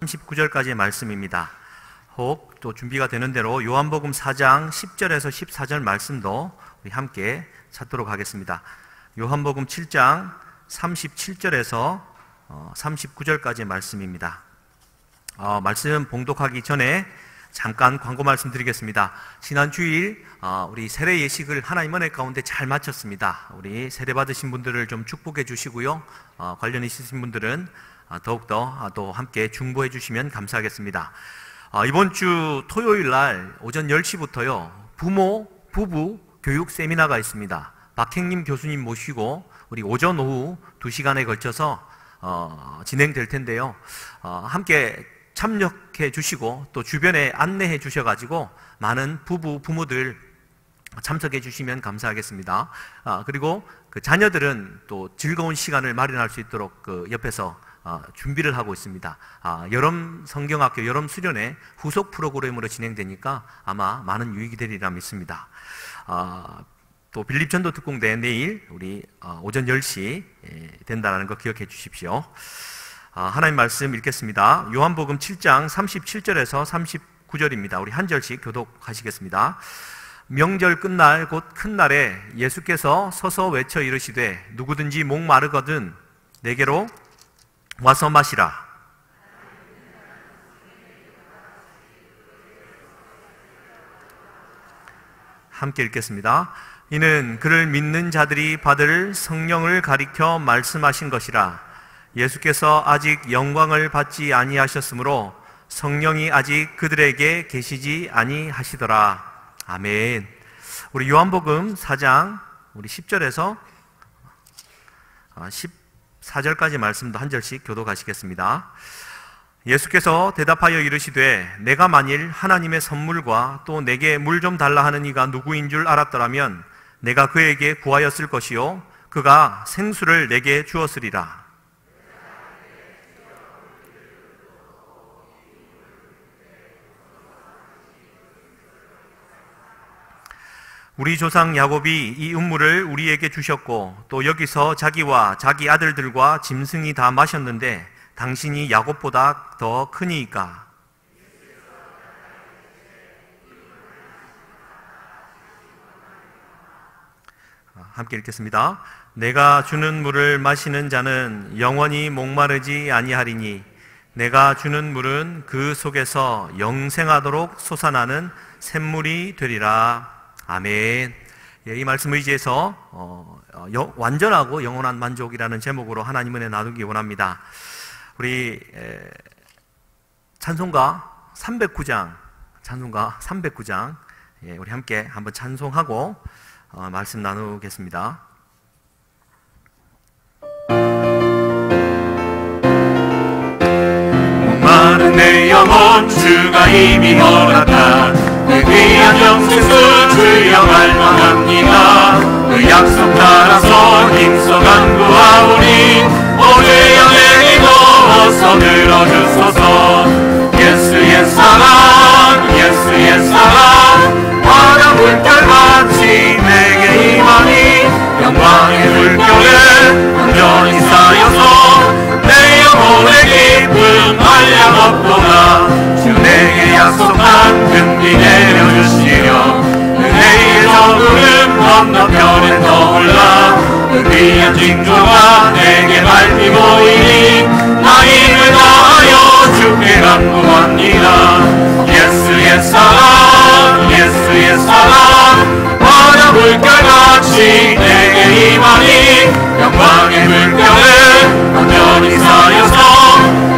39절까지의 말씀입니다. 혹 또 준비가 되는 대로 요한복음 4장 10절에서 14절 말씀도 우리 함께 찾도록 하겠습니다. 요한복음 7장 37절에서 39절까지의 말씀입니다. 말씀 봉독하기 전에 잠깐 광고 말씀드리겠습니다. 지난 주일 우리 세례 예식을 하나님 은혜 가운데 잘 마쳤습니다. 우리 세례 받으신 분들을 좀 축복해 주시고요. 관련 있으신 분들은 더욱더 또 함께 중보해 주시면 감사하겠습니다. 이번 주 토요일 날 오전 10시부터요 부부 교육 세미나가 있습니다. 박행림 교수님 모시고 우리 오전 오후 2시간에 걸쳐서 진행될 텐데요. 함께 참여해 주시고 또 주변에 안내해 주셔가지고 많은 부모들 참석해 주시면 감사하겠습니다. 그리고 그 자녀들은 또 즐거운 시간을 마련할 수 있도록 그 옆에서 준비를 하고 있습니다. 여름 성경학교 여름 수련회 후속 프로그램으로 진행되니까 아마 많은 유익이 되리라 믿습니다. 또 빌립전도 특공대 내일 우리 오전 10시 된다는 거 기억해 주십시오. 하나님 말씀 읽겠습니다. 요한복음 7장 37절에서 39절입니다. 우리 한 절씩 교독하시겠습니다. 명절 끝날 곧 큰 날에 예수께서 서서 외쳐 이르시되 누구든지 목마르거든 내게로 와서 마시라. 함께 읽겠습니다. 이는 그를 믿는 자들이 받을 성령을 가리켜 말씀하신 것이라. 예수께서 아직 영광을 받지 아니하셨으므로 성령이 아직 그들에게 계시지 아니하시더라. 아멘. 우리 요한복음 4장 우리 10절에서 14절까지 말씀도 한 절씩 교독하시겠습니다. 예수께서 대답하여 이르시되 내가 만일 하나님의 선물과 또 내게 물 좀 달라 하는 이가 누구인 줄 알았더라면 내가 그에게 구하였을 것이요 그가 생수를 내게 주었으리라. 우리 조상 야곱이 이 음물을 우리에게 주셨고 또 여기서 자기와 자기 아들들과 짐승이 다 마셨는데 당신이 야곱보다 더 크니이까. 함께 읽겠습니다. 내가 주는 물을 마시는 자는 영원히 목마르지 아니하리니 내가 주는 물은 그 속에서 영생하도록 솟아나는 샘물이 되리라. 아멘. 이 말씀 의지해서 완전하고 영원한 만족이라는 제목으로 하나님 은혜 나누기 원합니다. 우리 찬송가 309장 우리 함께 한번 찬송하고 말씀 나누겠습니다. 목마른 내 영혼 주가 이미 허락한 그 귀한 영생수 주여 갈망합니다. 그 약속 따라서 힘써 간구하오니 오늘 영행이 어서 들어주소서. 예수의 사랑 예수의 사랑 바다 물결같이 내게 임하니 영광의 물결에 완전히 쌓여서 내 영혼의 기쁨 한량없도다. 주 내게 약속한 금비 내려주시려 은혜의 저구름 건너편에 떠올라 그 귀한 징조가 내게 밟히 보이니 나 힘을 다하여 주께 간구합니다. 예수의 사랑 예수의 사랑 바다 물결같이 내게 임하니 영광의 물결에 완전히 쌓여서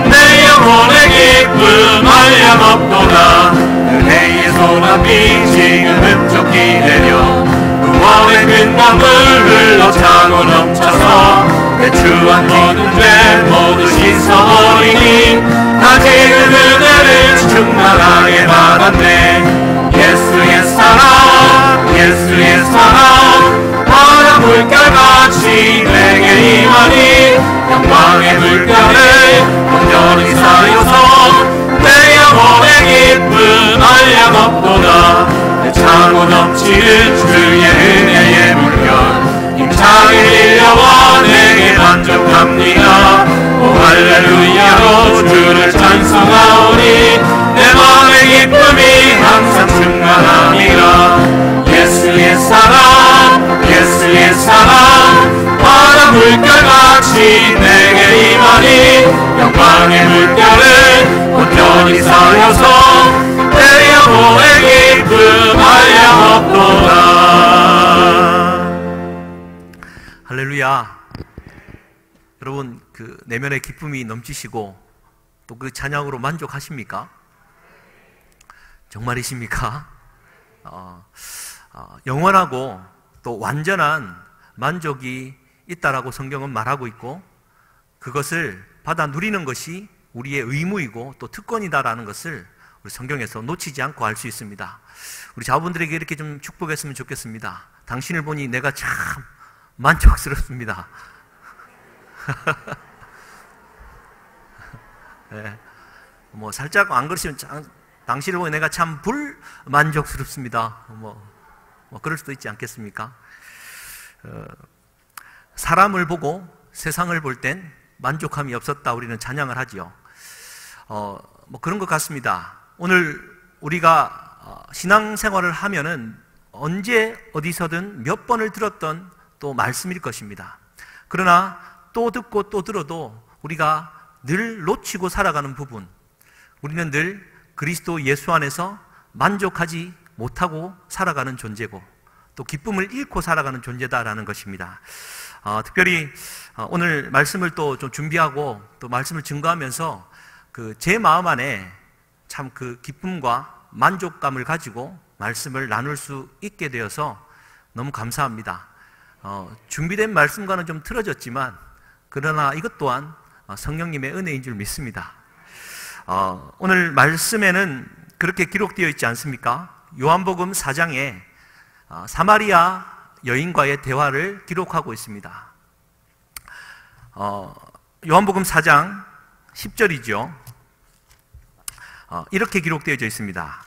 내 영혼의 기쁨 한량없도다. 은혜의 소나비 지금 흡족히 내려 구원의 큰 강물 흘러 차고 넘쳐서 내 주한 모든 죄 모두 씻어버리니 나 지금 은혜를 충만하게 받았네. 예수의 사랑 예수의 사랑 바다 물결같이 내게 임하니 영광의 물결에 완전히 쌓여서 내 영혼의 기쁨 한량없도다. 내 차고 넘치는 주의 은혜의 물결 힘차게 흘려와 내게 만족합니다. 오 할렐루야로 주를 여러분 그 내면의 기쁨이 넘치시고 또 그 찬양으로 만족하십니까? 정말이십니까? 영원하고 또 완전한 만족이 있다라고 성경은 말하고 있고, 그것을 받아 누리는 것이 우리의 의무이고 또 특권이다라는 것을 우리 성경에서 놓치지 않고 알 수 있습니다. 우리 자녀분들에게 이렇게 좀 축복했으면 좋겠습니다. 당신을 보니 내가 참 만족스럽습니다. 네. 뭐 살짝 안 그러시면 당신을 보니 내가 참 불만족스럽습니다. 뭐 그럴 수도 있지 않겠습니까? 사람을 보고 세상을 볼 땐 만족함이 없었다 우리는 찬양을 하지요. 뭐 그런 것 같습니다. 오늘 우리가 신앙생활을 하면은 언제 어디서든 몇 번을 들었던 또 말씀일 것입니다. 그러나 또 듣고 또 들어도 우리가 늘 놓치고 살아가는 부분, 우리는 늘 그리스도 예수 안에서 만족하지 못하고 살아가는 존재고 또 기쁨을 잃고 살아가는 존재다라는 것입니다. 특별히 오늘 말씀을 또 좀 준비하고 또 말씀을 증거하면서 그 제 마음 안에 참 그 기쁨과 만족감을 가지고 말씀을 나눌 수 있게 되어서 너무 감사합니다. 준비된 말씀과는 좀 틀어졌지만 그러나 이것 또한 성령님의 은혜인 줄 믿습니다. 오늘 말씀에는 그렇게 기록되어 있지 않습니까? 요한복음 4장에 사마리아 여인과의 대화를 기록하고 있습니다. 요한복음 4장 10절이죠. 이렇게 기록되어 있습니다.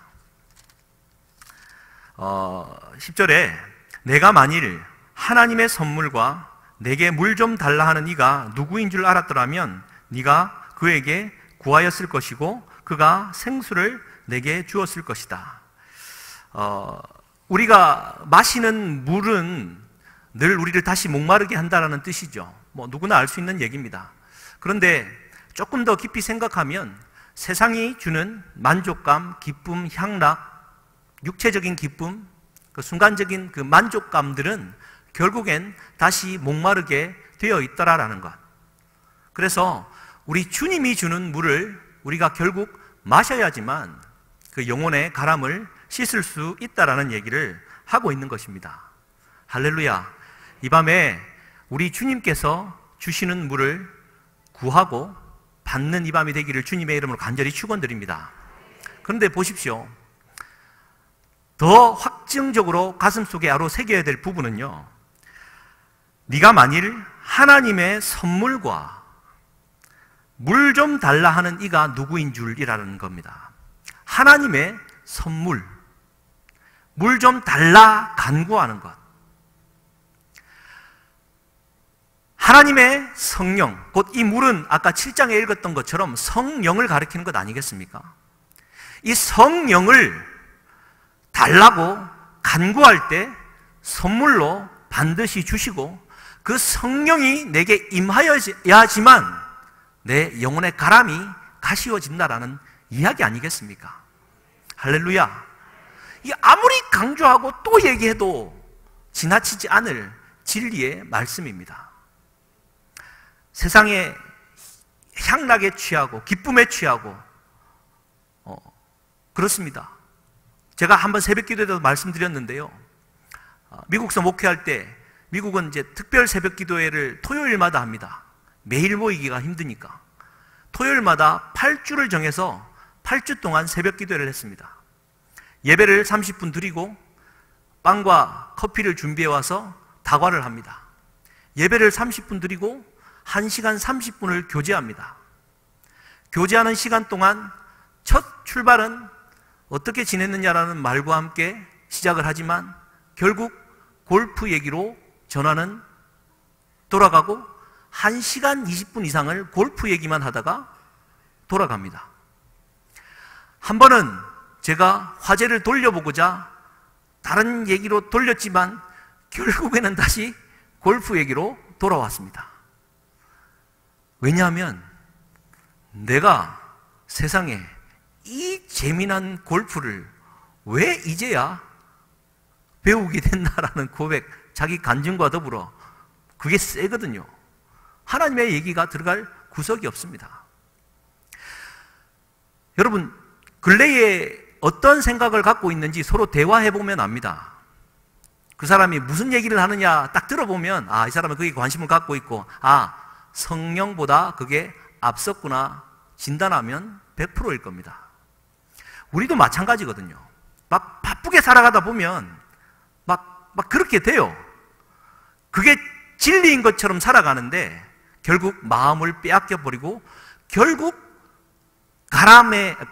10절에 내가 만일 하나님의 선물과 내게 물 좀 달라 하는 이가 누구인 줄 알았더라면 네가 그에게 구하였을 것이고 그가 생수를 내게 주었을 것이다. 우리가 마시는 물은 늘 우리를 다시 목마르게 한다는 뜻이죠. 뭐 누구나 알 수 있는 얘기입니다. 그런데 조금 더 깊이 생각하면 세상이 주는 만족감, 기쁨, 향락, 육체적인 기쁨, 그 순간적인 그 만족감들은 결국엔 다시 목마르게 되어 있더라라는 것. 그래서 우리 주님이 주는 물을 우리가 결국 마셔야지만 그 영혼의 가람을 씻을 수 있다라는 얘기를 하고 있는 것입니다. 할렐루야. 이 밤에 우리 주님께서 주시는 물을 구하고 받는 이 밤이 되기를 주님의 이름으로 간절히 축원드립니다. 그런데 보십시오. 더 확증적으로 가슴속에 아로 새겨야 될 부분은요, 네가 만일 하나님의 선물과 물 좀 달라 하는 이가 누구인 줄이라는 겁니다. 하나님의 선물, 물 좀 달라 간구하는 것. 하나님의 성령, 곧 이 물은 아까 7장에 읽었던 것처럼 성령을 가리키는 것 아니겠습니까? 이 성령을 달라고 간구할 때 선물로 반드시 주시고 그 성령이 내게 임하여야지만 내 영혼의 가람이 가시워진다라는 이야기 아니겠습니까? 할렐루야. 이 아무리 강조하고 또 얘기해도 지나치지 않을 진리의 말씀입니다. 세상의 향락에 취하고 기쁨에 취하고 그렇습니다. 제가 한번 새벽기도에도 말씀드렸는데요. 미국서 목회할 때 미국은 이제 특별 새벽기도회를 토요일마다 합니다. 매일 모이기가 힘드니까 토요일마다 8주를 정해서 8주 동안 새벽기도회를 했습니다. 예배를 30분 드리고 빵과 커피를 준비해 와서 다과를 합니다. 예배를 30분 드리고 1시간 30분을 교제합니다. 교제하는 시간 동안 첫 출발은 어떻게 지냈느냐라는 말과 함께 시작을 하지만 결국 골프 얘기로 전화는 돌아가고 1시간 20분 이상을 골프 얘기만 하다가 돌아갑니다. 한 번은 제가 화제를 돌려보고자 다른 얘기로 돌렸지만 결국에는 다시 골프 얘기로 돌아왔습니다. 왜냐하면 내가 세상에 이 재미난 골프를 왜 이제야 배우게 됐나라는 고백, 자기 간증과 더불어 그게 세거든요. 하나님의 얘기가 들어갈 구석이 없습니다. 여러분, 근래에 어떤 생각을 갖고 있는지 서로 대화해보면 압니다. 그 사람이 무슨 얘기를 하느냐 딱 들어보면 이 사람은 그게 관심을 갖고 있고 성령보다 그게 앞섰구나 진단하면 100%일 겁니다. 우리도 마찬가지거든요. 막 바쁘게 살아가다 보면 막 그렇게 돼요. 그게 진리인 것처럼 살아가는데 결국 마음을 빼앗겨 버리고 결국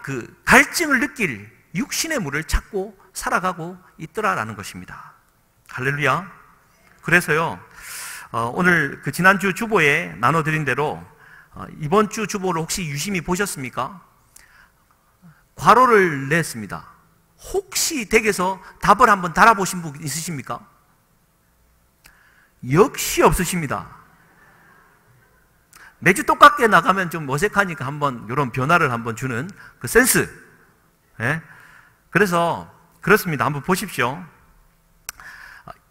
그 갈증을 느낄 육신의 물을 찾고 살아가고 있더라라는 것입니다. 할렐루야. 그래서요, 오늘 그 지난주 주보에 나눠드린 대로 이번 주 주보를 혹시 유심히 보셨습니까? 괄호를 냈습니다. 혹시 댁에서 답을 한번 달아보신 분 있으십니까? 역시 없으십니다. 매주 똑같게 나가면 좀 어색하니까 한번 이런 변화를 한번 주는 그 센스. 예? 그래서 그렇습니다. 한번 보십시오.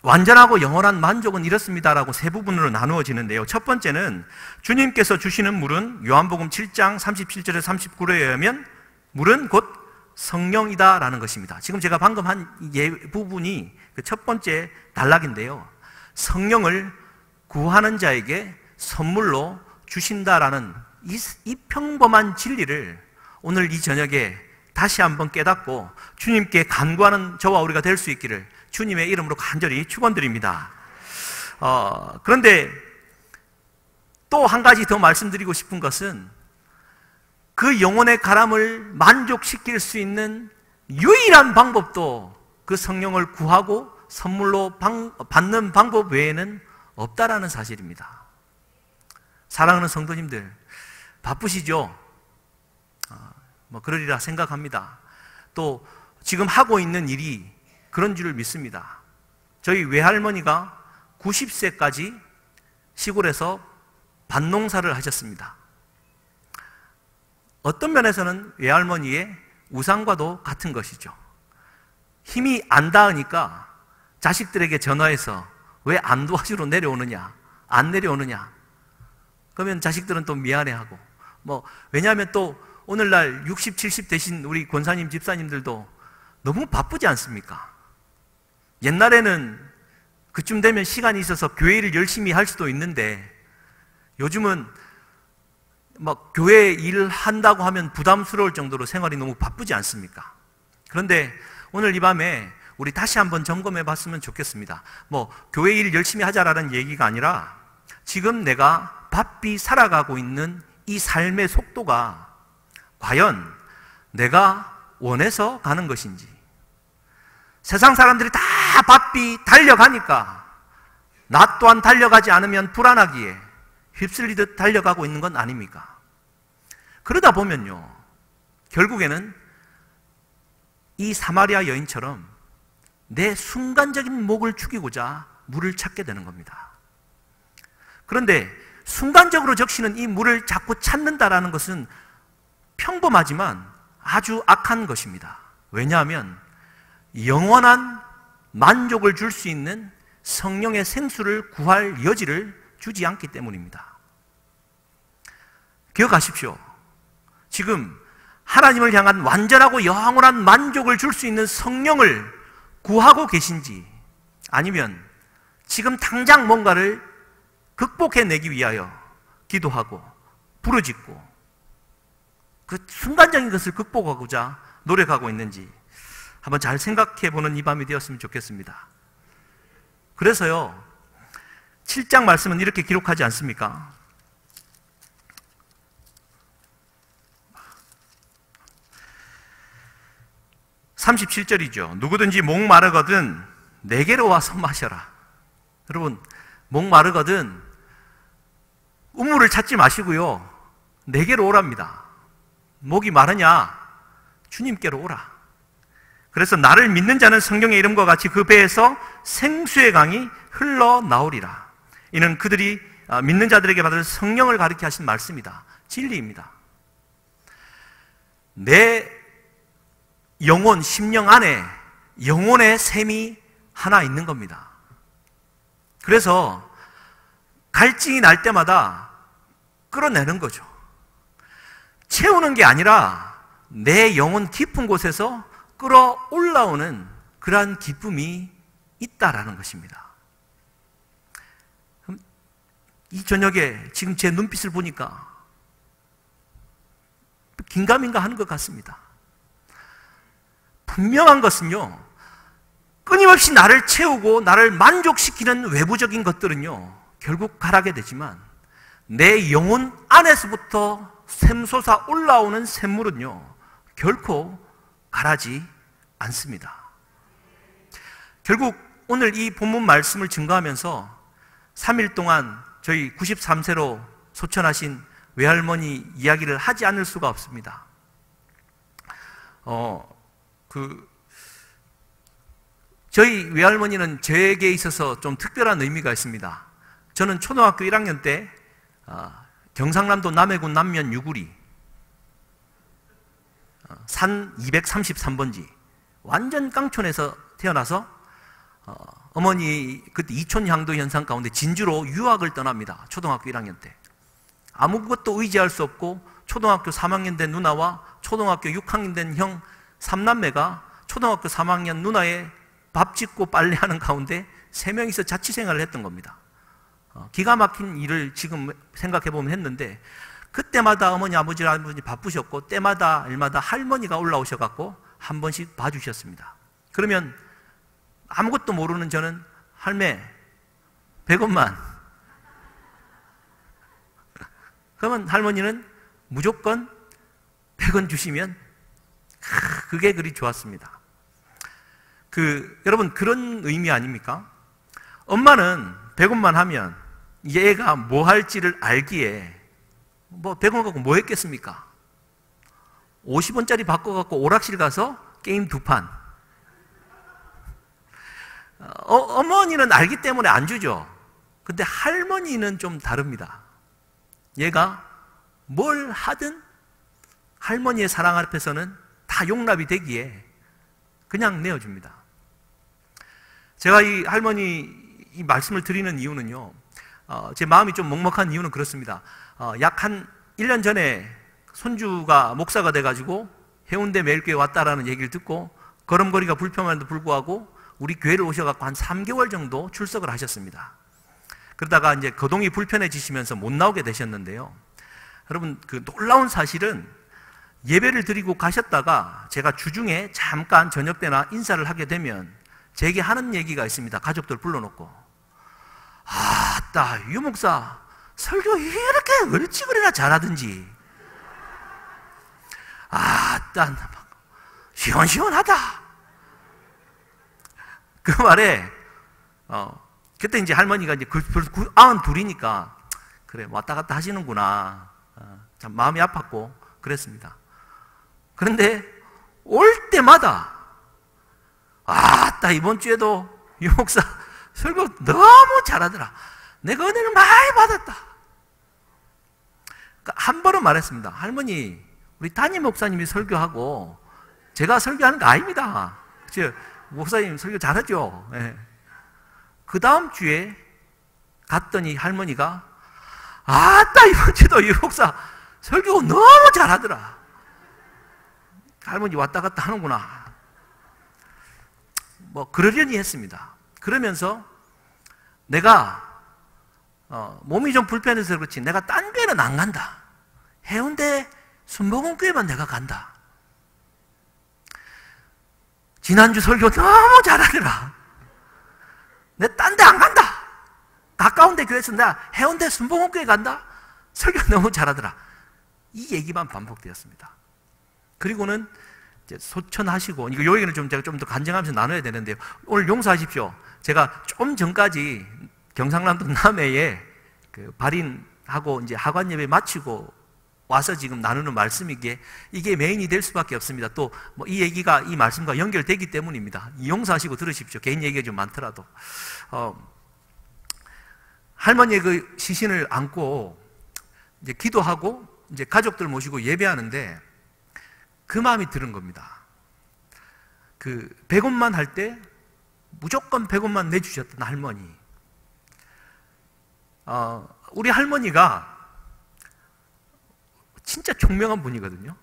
완전하고 영원한 만족은 이렇습니다라고 세 부분으로 나누어지는데요. 첫 번째는 주님께서 주시는 물은 요한복음 7장 37절에서 39절에 의하면 물은 곧 성령이다라는 것입니다. 지금 제가 방금 한 부분이 그 첫 번째 단락인데요. 성령을 구하는 자에게 선물로 주신다라는 이 평범한 진리를 오늘 이 저녁에 다시 한번 깨닫고 주님께 간구하는 저와 우리가 될 수 있기를 주님의 이름으로 간절히 축원드립니다. 그런데 또 한 가지 더 말씀드리고 싶은 것은 그 영혼의 가람을 만족시킬 수 있는 유일한 방법도 그 성령을 구하고 선물로 받는 방법 외에는 없다라는 사실입니다. 사랑하는 성도님들, 바쁘시죠? 그러리라 생각합니다. 또 지금 하고 있는 일이 그런 줄을 믿습니다. 저희 외할머니가 90세까지 시골에서 밭농사를 하셨습니다. 어떤 면에서는 외할머니의 우상과도 같은 것이죠. 힘이 안 닿으니까 자식들에게 전화해서 왜 안 도와주러 내려오느냐, 안 내려오느냐. 그러면 자식들은 또 미안해하고, 왜냐하면 또 오늘날 60, 70 되신 우리 권사님, 집사님들도 너무 바쁘지 않습니까? 옛날에는 그쯤 되면 시간이 있어서 교회 일을 열심히 할 수도 있는데 요즘은 교회 일을 한다고 하면 부담스러울 정도로 생활이 너무 바쁘지 않습니까? 그런데 오늘 이 밤에 우리 다시 한번 점검해 봤으면 좋겠습니다. 교회 일 열심히 하자라는 얘기가 아니라 지금 내가 바삐 살아가고 있는 이 삶의 속도가 과연 내가 원해서 가는 것인지, 세상 사람들이 다 바삐 달려가니까 나 또한 달려가지 않으면 불안하기에 휩쓸리듯 달려가고 있는 건 아닙니까? 그러다 보면요, 결국에는 이 사마리아 여인처럼 내 순간적인 목을 죽이고자 물을 찾게 되는 겁니다. 그런데 순간적으로 적시는 이 물을 자꾸 찾는다라는 것은 평범하지만 아주 악한 것입니다. 왜냐하면 영원한 만족을 줄 수 있는 성령의 생수를 구할 여지를 주지 않기 때문입니다. 기억하십시오. 지금 하나님을 향한 완전하고 영원한 만족을 줄 수 있는 성령을 구하고 계신지, 아니면 지금 당장 뭔가를 극복해내기 위하여 기도하고 부르짖고 그 순간적인 것을 극복하고자 노력하고 있는지 한번 잘 생각해보는 이 밤이 되었으면 좋겠습니다. 그래서요, 7장 말씀은 이렇게 기록하지 않습니까? (37절이죠) 누구든지 목마르거든 내게로 와서 마셔라. 여러분, 목마르거든 우물을 찾지 마시고요, 내게로 오랍니다. 목이 마르냐? 주님께로 오라. 그래서 나를 믿는 자는 성경의 이름과 같이 그 배에서 생수의 강이 흘러나오리라. 이는 그들이 믿는 자들에게 받을 성령을 가리켜 하신 말씀이다. 진리입니다. 내 영혼, 심령 안에 영혼의 샘이 하나 있는 겁니다. 그래서 갈증이 날 때마다 끌어내는 거죠. 채우는 게 아니라 내 영혼 깊은 곳에서 끌어올라오는 그러한 기쁨이 있다라는 것입니다. 이 저녁에 지금 제 눈빛을 보니까 긴가민가 하는 것 같습니다. 분명한 것은요, 끊임없이 나를 채우고 나를 만족시키는 외부적인 것들은요, 결국 가라게 되지만 내 영혼 안에서부터 샘솟아 올라오는 샘물은요, 결코 가라지 않습니다. 결국 오늘 이 본문 말씀을 증거하면서 3일 동안 저희 93세로 소천하신 외할머니 이야기를 하지 않을 수가 없습니다. 저희 외할머니는 저에게 있어서 좀 특별한 의미가 있습니다. 저는 초등학교 1학년 때 경상남도 남해군 남면 유구리 산 233번지 완전 깡촌에서 태어나서 어머니 그때 이촌향도 현상 가운데 진주로 유학을 떠납니다. 초등학교 1학년 때. 아무것도 의지할 수 없고 초등학교 3학년 된 누나와 초등학교 6학년 된 형 3남매가 초등학교 3학년 누나의 밥 짓고 빨래하는 가운데 3명이서 자취생활을 했던 겁니다. 기가 막힌 일을 지금 생각해보면 했는데, 그때마다 어머니 아버지 바쁘셨고 때마다 일마다 할머니가 올라오셔갖고 한 번씩 봐주셨습니다. 그러면 아무것도 모르는 저는 할매 100원만, 그러면 할머니는 무조건 100원 주시면 그게 그리 좋았습니다. 여러분, 그런 의미 아닙니까? 엄마는 100원만 하면 얘가 뭐 할지를 알기에 100원 갖고 뭐 했겠습니까? 50원짜리 바꿔갖고 오락실 가서 게임 2판. 어머니는 알기 때문에 안 주죠. 근데 할머니는 좀 다릅니다. 얘가 뭘 하든 할머니의 사랑 앞에서는 다 용납이 되기에 그냥 내어줍니다. 제가 이 할머니 이 말씀을 드리는 이유는요, 제 마음이 좀 먹먹한 이유는 그렇습니다. 약 한 1년 전에 손주가 목사가 돼가지고 해운대 매일교회 왔다라는 얘기를 듣고 걸음걸이가 불편함에도 불구하고 우리 교회를 오셔갖고 한 3개월 정도 출석을 하셨습니다. 그러다가 이제 거동이 불편해지시면서 못 나오게 되셨는데요. 여러분, 그 놀라운 사실은 예배를 드리고 가셨다가 제가 주중에 잠깐 저녁 때나 인사를 하게 되면 제게 하는 얘기가 있습니다. 가족들 불러놓고, 아따, 유 목사 설교 이렇게 얼찌그리나 잘하든지, 아따, 시원시원하다. 그 말에 그때 이제 할머니가 이제 92이니까 그래, 왔다 갔다 하시는구나, 참 마음이 아팠고 그랬습니다. 그런데 올 때마다 아따, 이번 주에도 유 목사 설교 너무 잘하더라, 내가 은혜를 많이 받았다. 그러니까 한 번은 말했습니다. 할머니, 우리 담임 목사님이 설교하고 제가 설교하는 거 아닙니다. 목사님 설교 잘하죠. 네. 그 다음 주에 갔더니 할머니가, 아따, 이번 주도 유 목사 설교 너무 잘하더라. 할머니 왔다 갔다 하는구나. 그러려니 했습니다. 그러면서 내가 몸이 좀 불편해서 그렇지 내가 딴 교회는 안 간다. 해운대 순복음교회만 내가 간다. 지난주 설교 너무 잘하더라. 내 딴 데 안 간다. 가까운 데 교회에서 내가 해운대 순복음교회 간다. 설교 너무 잘하더라. 이 얘기만 반복되었습니다. 그리고는 이제 소천하시고, 요 얘기는 제가 좀 더 간증하면서 나눠야 되는데요. 오늘 용서하십시오. 제가 좀 전까지 경상남도 남해에 발인하고 이제 하관 예배 마치고 와서 지금 나누는 말씀이기에 이게 메인이 될 수밖에 없습니다. 또 이 얘기가 이 말씀과 연결되기 때문입니다. 용서하시고 들으십시오. 개인 얘기가 좀 많더라도. 할머니의 그 시신을 안고 이제 기도하고 이제 가족들 모시고 예배하는데 그 마음이 드는 겁니다. 100원만 할 때 무조건 100원만 내주셨던 할머니. 우리 할머니가 진짜 총명한 분이거든요.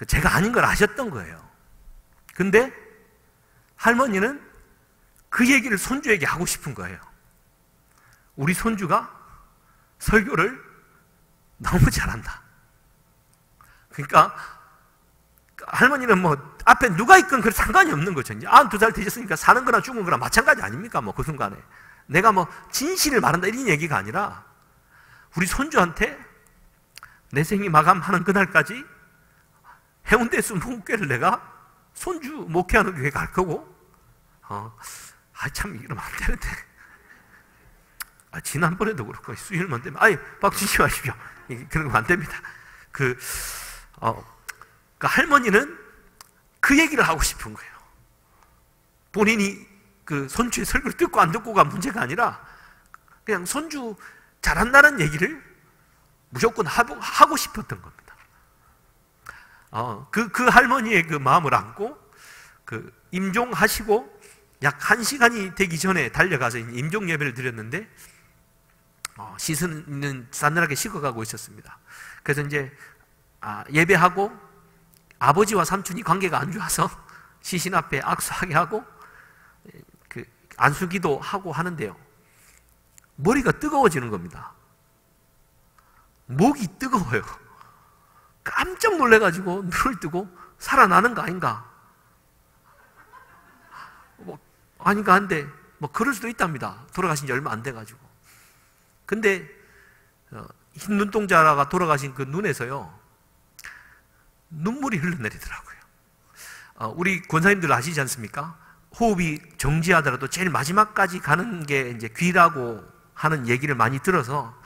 제가 아닌 걸 아셨던 거예요. 근데 할머니는 그 얘기를 손주에게 하고 싶은 거예요. 우리 손주가 설교를 너무 잘한다. 그러니까 할머니는 뭐 앞에 누가 있건 그 상관이 없는 거죠. 이제 92살 되셨으니까 사는 거나 죽은 거나 마찬가지 아닙니까? 뭐 그 순간에 내가 뭐 진실을 말한다 이런 얘기가 아니라 우리 손주한테 내 생이 마감하는 그날까지 해운대 순복음교회를 내가 손주 목회하는 교회 갈 거고, 참 이러면 안 되는데. 지난번에도 그렇고 수요일만 되면 박수 치지 마십시오. 그런 거 안 됩니다. 그 할머니는 그 얘기를 하고 싶은 거예요. 본인이 그 손주의 설교를 듣고 안 듣고가 문제가 아니라 그냥 손주 잘한다는 얘기를 무조건 하고 싶었던 겁니다. 그 할머니의 그 마음을 안고 임종하시고 약 1시간이 되기 전에 달려가서 임종 예배를 드렸는데 시신은 싸늘하게 식어가고 있었습니다. 그래서 이제 예배하고 아버지와 삼촌이 관계가 안 좋아서 시신 앞에 악수하게 하고 그 안수기도 하고 하는데요. 머리가 뜨거워지는 겁니다. 목이 뜨거워요. 깜짝 놀래가지고 눈을 뜨고 살아나는 거 아닌가? 아닌가 한데 그럴 수도 있답니다. 돌아가신 지 얼마 안 돼가지고. 근데 흰 눈동자가 돌아가신 그 눈에서요 눈물이 흘러내리더라고요. 우리 권사님들 아시지 않습니까? 호흡이 정지하더라도 제일 마지막까지 가는 게 이제 귀라고 하는 얘기를 많이 들어서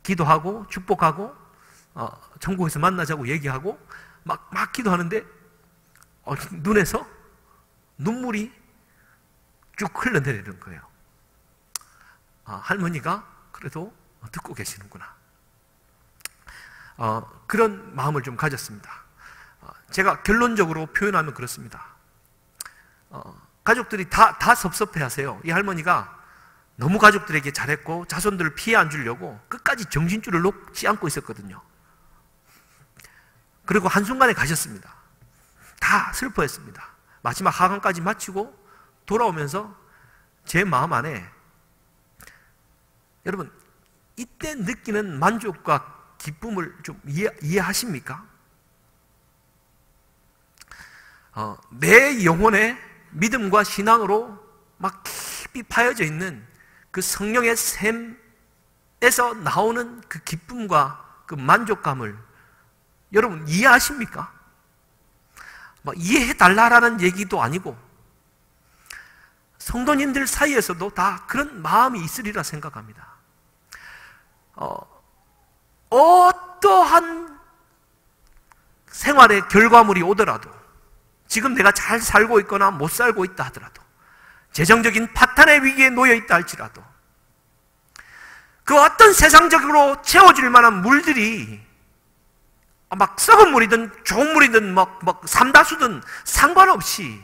기도하고 축복하고 천국에서 만나자고 얘기하고 막 기도하는데 눈에서 눈물이 쭉 흘러내리는 거예요. 할머니가 그래도 듣고 계시는구나. 그런 마음을 좀 가졌습니다. 제가 결론적으로 표현하면 그렇습니다. 가족들이 다 섭섭해 하세요. 이 할머니가 너무 가족들에게 잘했고 자손들을 피해 안 주려고 끝까지 정신줄을 놓지 않고 있었거든요. 그리고 한순간에 가셨습니다. 다 슬퍼했습니다. 마지막 하강까지 마치고 돌아오면서 제 마음 안에 여러분 이때 느끼는 만족과 기쁨을 좀 이해하십니까? 내 영혼에 믿음과 신앙으로 막 깊이 파여져 있는 그 성령의 샘에서 나오는 그 기쁨과 그 만족감을 여러분 이해하십니까? 이해해달라라는 얘기도 아니고 성도님들 사이에서도 다 그런 마음이 있으리라 생각합니다. 어떠한 생활의 결과물이 오더라도 지금 내가 잘 살고 있거나 못 살고 있다 하더라도 재정적인 파탄의 위기에 놓여 있다 할지라도 그 어떤 세상적으로 채워질 만한 물들이 막 썩은 물이든 좋은 물이든 삼다수든 상관없이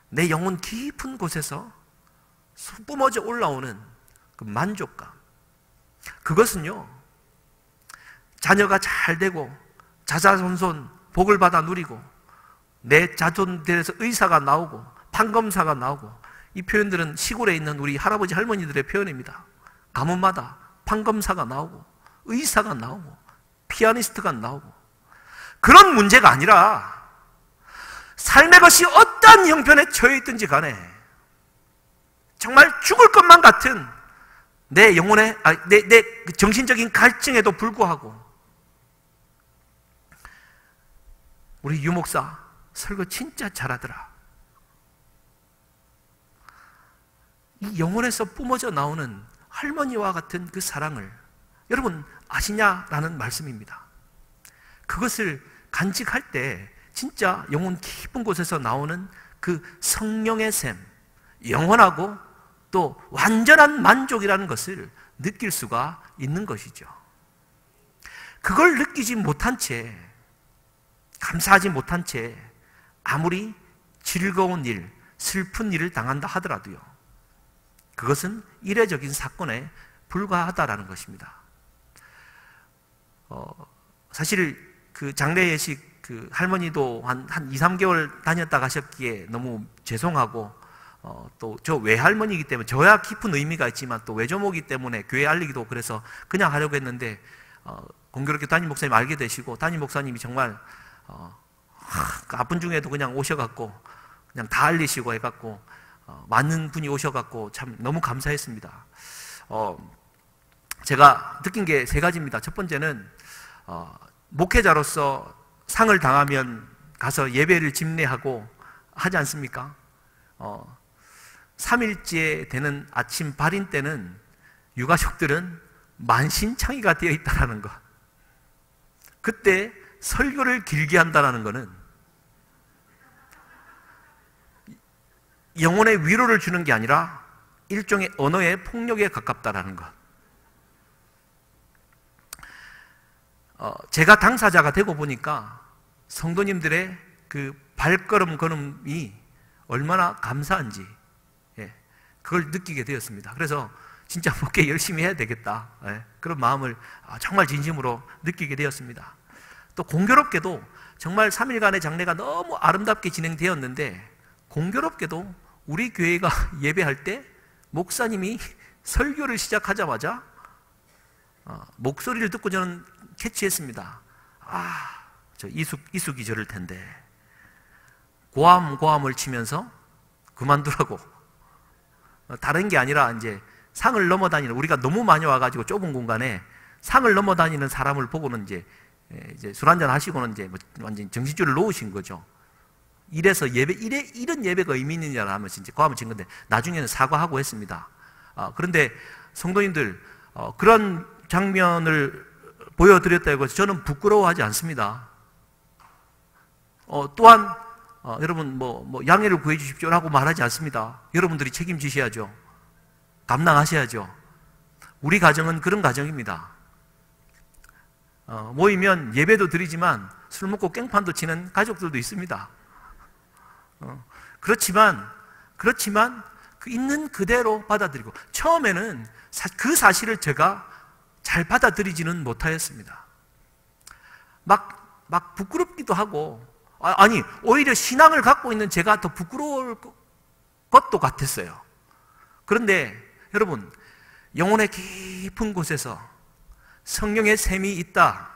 내 영혼 깊은 곳에서 뿜어져 올라오는 그 만족감, 그것은요 자녀가 잘 되고 자자손손 복을 받아 누리고 내 자손들에서 의사가 나오고 판검사가 나오고, 이 표현들은 시골에 있는 우리 할아버지 할머니들의 표현입니다. 가문마다 판검사가 나오고 의사가 나오고 피아니스트가 나오고, 그런 문제가 아니라 삶의 것이 어떠한 형편에 처해 있든지 간에 정말 죽을 것만 같은 내 영혼의 내 정신적인 갈증에도 불구하고 우리 유목사 설교 진짜 잘하더라, 이 영혼에서 뿜어져 나오는 할머니와 같은 그 사랑을 여러분 아시냐라는 말씀입니다. 그것을 간직할 때 진짜 영혼 깊은 곳에서 나오는 그 성령의 샘, 영원하고 또 완전한 만족이라는 것을 느낄 수가 있는 것이죠. 그걸 느끼지 못한 채, 감사하지 못한 채 아무리 즐거운 일, 슬픈 일을 당한다 하더라도요, 그것은 이례적인 사건에 불과하다라는 것입니다. 사실 그 장례 예식 그 할머니도 한 2, 3개월 다녔다 가셨기에 너무 죄송하고, 또 저 외할머니이기 때문에 저야 깊은 의미가 있지만 또 외조모이기 때문에 교회 알리기도 그래서 그냥 하려고 했는데, 공교롭게 담임 목사님 알게 되시고, 담임 목사님이 정말 아픈 중에도 그냥 오셔갖고 그냥 다 알리시고 해갖고 많은 분이 오셔갖고 참 너무 감사했습니다. 제가 느낀 게 3가지입니다. 첫 번째는 목회자로서 상을 당하면 가서 예배를 집례하고 하지 않습니까? 3일째 되는 아침 발인 때는 유가족들은 만신창이가 되어 있다는 것. 그때 설교를 길게 한다는 것은 영혼의 위로를 주는 게 아니라 일종의 언어의 폭력에 가깝다는 것. 제가 당사자가 되고 보니까 성도님들의 그 발걸음걸음이 얼마나 감사한지, 그걸 느끼게 되었습니다. 그래서 진짜 목회 열심히 해야 되겠다, 그런 마음을 정말 진심으로 느끼게 되었습니다. 또 공교롭게도 정말 3일간의 장례가 너무 아름답게 진행되었는데, 공교롭게도 우리 교회가 예배할 때 목사님이 설교를 시작하자마자 목소리를 듣고 저는 캐치했습니다. 저 이숙이 저럴 텐데 고함을 치면서 그만두라고. 다른 게 아니라 이제 상을 넘어다니는, 우리가 너무 많이 와가지고 좁은 공간에 상을 넘어다니는 사람을 보고는 이제 술 한잔 하시고는 이제 완전 정신줄을 놓으신 거죠. 이래서 이런 예배가 의미 있느냐 하면서 이제 고함을 친 건데, 나중에는 사과하고 했습니다. 그런데 성도님들, 그런 장면을 보여드렸다고 해서 저는 부끄러워하지 않습니다. 또한 여러분 양해를 구해 주십시오라고 말하지 않습니다. 여러분들이 책임지셔야죠. 감당하셔야죠. 우리 가정은 그런 가정입니다. 모이면 예배도 드리지만 술 먹고 깽판도 치는 가족들도 있습니다. 그렇지만 그 있는 그대로 받아들이고, 처음에는 그 사실을 제가 잘 받아들이지는 못하였습니다. 막 부끄럽기도 하고, 아니 오히려 신앙을 갖고 있는 제가 더 부끄러울 것도 같았어요. 그런데 여러분, 영혼의 깊은 곳에서 성령의 샘이 있다,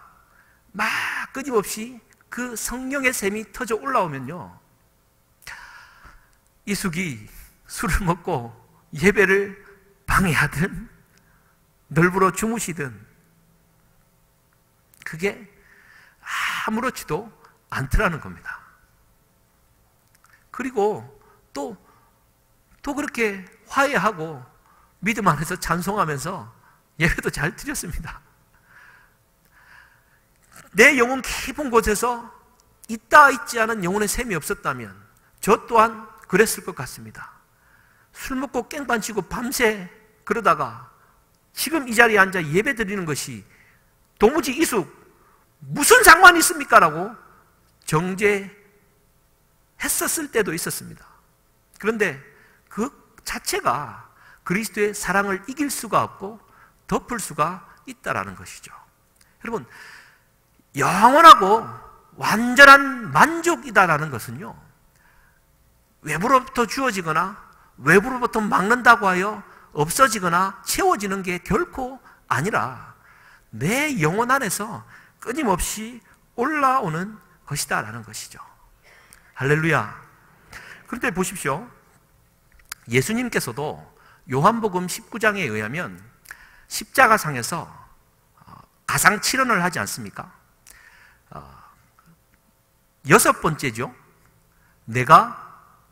막 끊임없이 그 성령의 샘이 터져 올라오면요, 이숙이 술을 먹고 예배를 방해하든 널브러 주무시든 그게 아무렇지도 않더라는 겁니다. 그리고 또 그렇게 화해하고 믿음 안에서 찬송하면서 예배도 잘 드렸습니다. 내 영혼 깊은 곳에서 있지 않은 영혼의 샘이 없었다면 저 또한 그랬을 것 같습니다. 술 먹고 깽판 치고 밤새 그러다가 지금 이 자리에 앉아 예배 드리는 것이 도무지 이숙 무슨 상관이 있습니까? 라고 정죄했었을 때도 있었습니다. 그런데 그 자체가 그리스도의 사랑을 이길 수가 없고 덮을 수가 있다라는 것이죠. 여러분, 영원하고 완전한 만족이다라는 것은요, 외부로부터 주어지거나 외부로부터 막는다고 하여 없어지거나 채워지는 게 결코 아니라 내 영혼 안에서 끊임없이 올라오는 것이다라는 것이죠. 할렐루야. 그런데 보십시오. 예수님께서도 요한복음 19장에 의하면 십자가상에서 가상칠언을 하지 않습니까? 6번째죠. 내가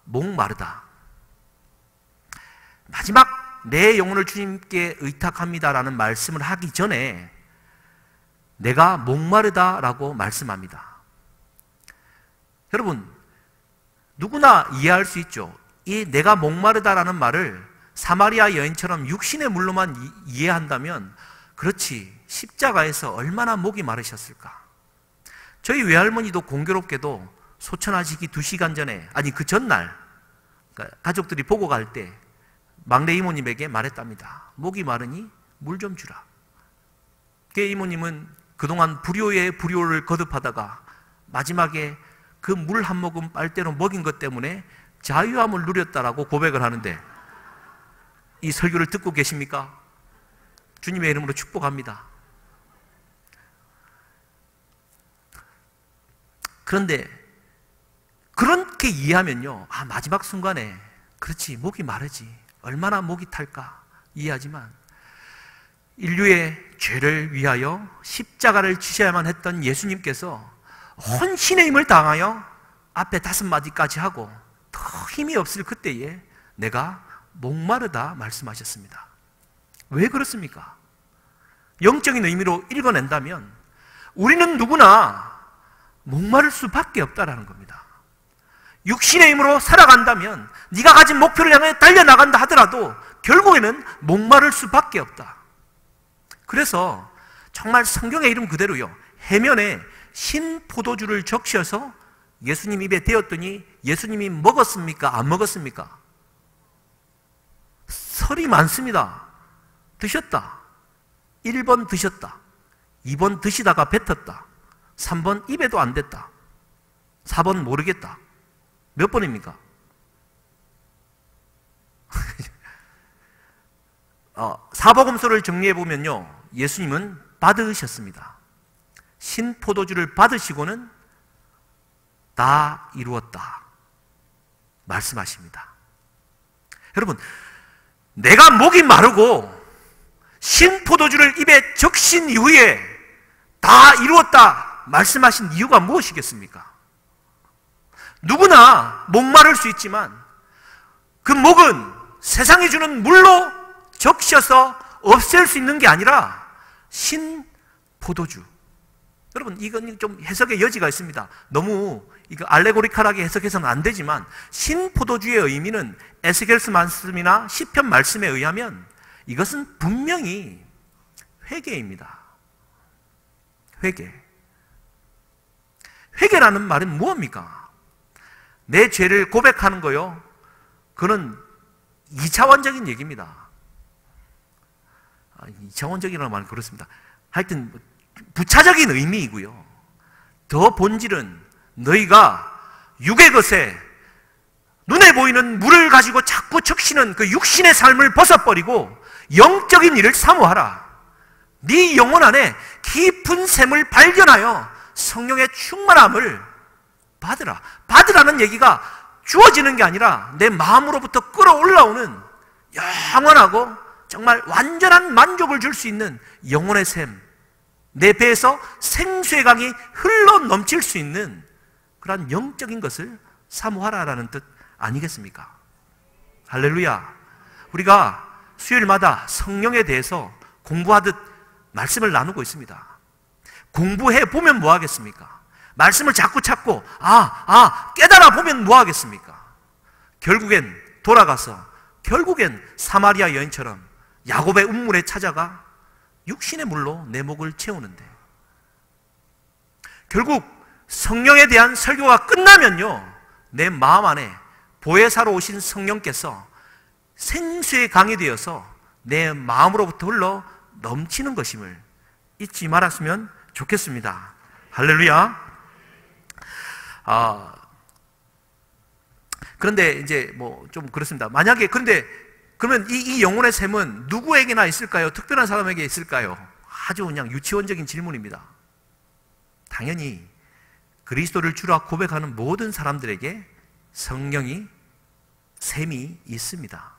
목마르다. 마지막 내 영혼을 주님께 의탁합니다라는 말씀을 하기 전에 내가 목마르다라고 말씀합니다. 여러분, 누구나 이해할 수 있죠. 이 내가 목마르다라는 말을 사마리아 여인처럼 육신의 물로만 이해한다면, 그렇지, 십자가에서 얼마나 목이 마르셨을까. 저희 외할머니도 공교롭게도 소천하시기 2시간 전에, 아니 그 전날, 그러니까 가족들이 보고 갈 때 막내 이모님에게 말했답니다. 목이 마르니 물 좀 주라. 그 이모님은 그동안 불효의 불효를 거듭하다가 마지막에 그 물 한 모금 빨대로 먹인 것 때문에 자유함을 누렸다라고 고백을 하는데, 이 설교를 듣고 계십니까? 주님의 이름으로 축복합니다. 그런데 그렇게 이해하면요, 마지막 순간에 그렇지, 목이 마르지, 얼마나 목이 탈까 이해하지만, 인류의 죄를 위하여 십자가를 지셔야만 했던 예수님께서 헌신의 힘을 당하여 앞에 5마디까지 하고 더 힘이 없을 그때에 내가 목마르다 말씀하셨습니다. 왜 그렇습니까? 영적인 의미로 읽어낸다면 우리는 누구나 목마를 수밖에 없다라는 겁니다. 육신의 힘으로 살아간다면, 네가 가진 목표를 향해 달려나간다 하더라도 결국에는 목마를 수밖에 없다. 그래서 정말 성경의 이름 그대로요, 해면에 신 포도주를 적셔서 예수님 입에 대었더니 예수님이 먹었습니까? 안 먹었습니까? 설이 많습니다. 드셨다. 1번 드셨다. 2번 드시다가 뱉었다. 3번 입에도 안 댔다. 4번 모르겠다. 몇 번입니까? 사복음서를 정리해보면요, 예수님은 받으셨습니다. 신포도주를 받으시고는 다 이루었다 말씀하십니다. 여러분, 내가 목이 마르고 신포도주를 입에 적신 이후에 다 이루었다 말씀하신 이유가 무엇이겠습니까? 누구나 목마를 수 있지만 그 목은 세상이 주는 물로 적셔서 없앨 수 있는 게 아니라 신포도주. 여러분, 이건 좀 해석의 여지가 있습니다. 너무 이거 알레고리컬하게 해석해서는 안 되지만, 신포도주의 의미는 에스겔서 말씀이나 시편 말씀에 의하면 이것은 분명히 회개입니다. 회개. 회개라는 말은 무엇입니까? 내 죄를 고백하는 거요, 그는 2차원적인 얘기입니다. 2차원적이라는 말은 그렇습니다. 하여튼 부차적인 의미이고요, 더 본질은 너희가 육의 것에 눈에 보이는 물을 가지고 자꾸 적시는 그 육신의 삶을 벗어버리고 영적인 일을 사모하라. 네 영혼 안에 깊은 샘을 발견하여 성령의 충만함을 받으라. 받으라는 얘기가 주어지는 게 아니라 내 마음으로부터 끌어올라오는 영원하고 정말 완전한 만족을 줄 수 있는 영혼의 샘, 내 배에서 생수의 강이 흘러 넘칠 수 있는 그러한 영적인 것을 사모하라라는 뜻 아니겠습니까? 할렐루야. 우리가 수요일마다 성령에 대해서 공부하듯 말씀을 나누고 있습니다. 공부해 보면 뭐 하겠습니까? 말씀을 자꾸 찾고 깨달아 보면 뭐 하겠습니까? 결국엔 돌아가서 결국엔 사마리아 여인처럼 야곱의 운물에 찾아가 육신의 물로 내 목을 채우는데, 결국 성령에 대한 설교가 끝나면요, 내 마음 안에 보혜사로 오신 성령께서 생수의 강이 되어서 내 마음으로부터 흘러 넘치는 것임을 잊지 말았으면 좋겠습니다. 할렐루야. 그런데 이제 뭐 좀 그렇습니다. 만약에 그러면 이 영혼의 샘은 누구에게나 있을까요? 특별한 사람에게 있을까요? 아주 그냥 유치원적인 질문입니다. 당연히 그리스도를 주라 고백하는 모든 사람들에게 성령이 샘이 있습니다.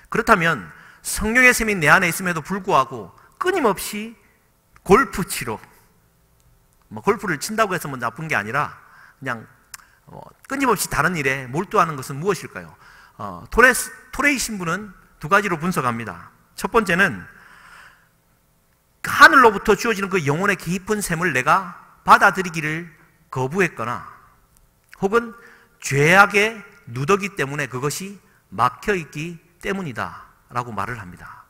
그렇다면 성령의 샘이 내 안에 있음에도 불구하고 끊임없이 골프 치러, 골프를 친다고 해서 뭐 나쁜 게 아니라 그냥 끊임없이 다른 일에 몰두하는 것은 무엇일까요? 토레이 신부는 두 가지로 분석합니다. 첫 번째는 하늘로부터 주어지는 그 영혼의 깊은 샘을 내가 받아들이기를 거부했거나, 혹은 죄악의 누더기 때문에 그것이 막혀있기 때문이다 라고 말을 합니다.